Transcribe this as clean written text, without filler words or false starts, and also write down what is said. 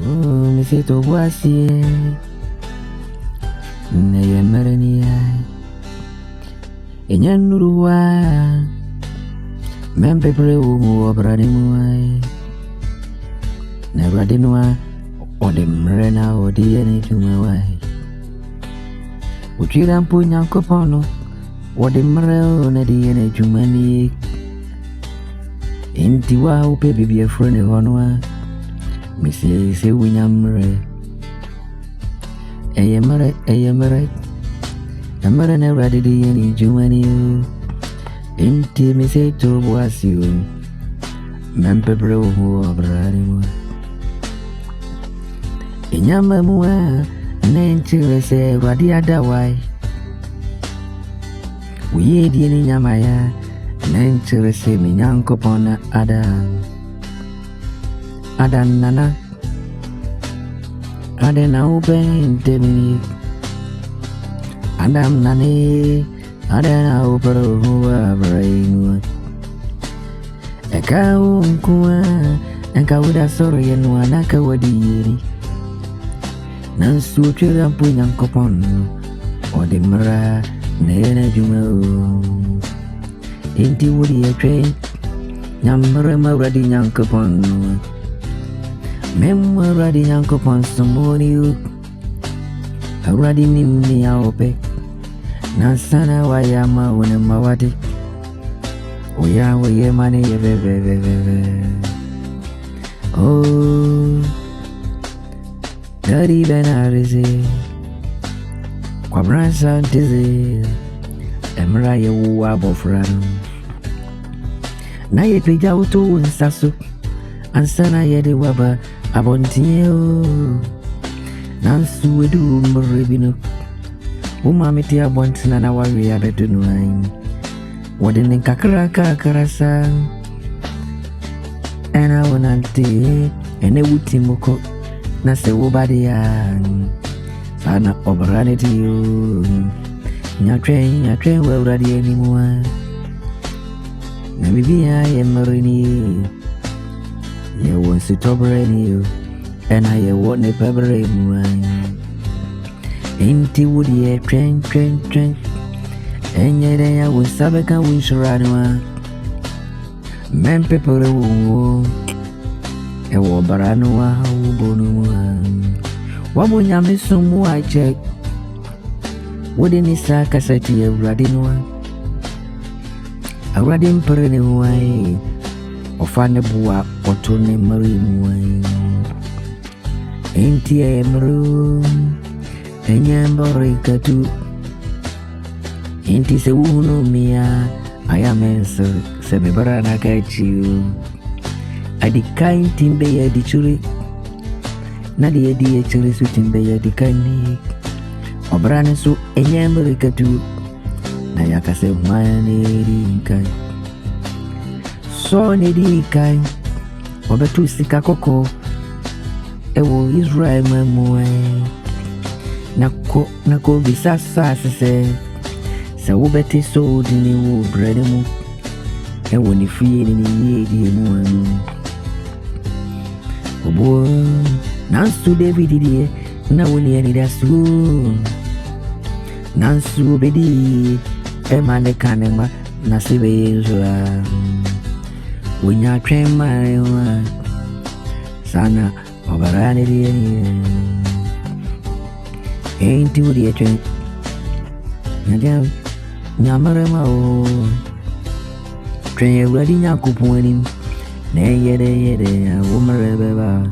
me say to was ye. Nay, Marania. In Yanurua, Mempe Preu, Bradimuai. Never dinua, or the Marina or DNA to my wife. Would you then put Yankopono, or the Marina DNA to many? In Tiwa, baby, be a friend of honor. Mrs. William Ray. A Emirate. A mariner ready any Germany. Inti me say to was you. Mempe bro who are branding. In Yamamua, name to say Radiada why. We ate in Yamaya, name to say me yanko upon Adam. Adan Nana Adena open Demi Adam Nani Adena open who are brain a cow and Kawada sorry and one akawadi Nansu children put Yankopon or the Mara Nena Jumo Inti Woody a train Yammerema ready Yankopon. Memwa radi yanko pon somebody radi mimi aope na sana wayama wone mawati oya oye mane ye oh Daddy Benard kwa Asante emra ye wa bofra na ye peja uto nsaso ansana ye de waba Abontiyo Nansu wedu mrebino Umamiti abontina na wari abedu nwain Wadini kakaraka karasa Ena wanante Ene wuti moko Nase wubadi ya Sana obaraniti yo Nyatren wawradi enimwa Na bibia ye marini ye want to top you, and I want a pebble wine. Ain't it would ye train, and yet I will sabaka wish radua. Men people woo, a war baranua, how bonum. What would you miss some more? I check. Wouldn't it sack a set of radinua? A radin perennial. Ofane bua otone marimu enti emru enyambore katu enti se uno mia ayamenso se bebara na kachi adikai timbe ya dichuri na di edi churi su timbe ya dikani obrane su enyambore katu na yakase mane rinkai so nedi kai obetu sika koko ewo Israel mamwe nako bisasa se ubeti so dini wo bredemu ewo ni free ni yedi mu obo nansu David die na woni ani dasu nansu bedi emane kanema na sibe Israel when you train my sana obarani ain't you the train Nyamarema o train ready Yakuponi ne yede woman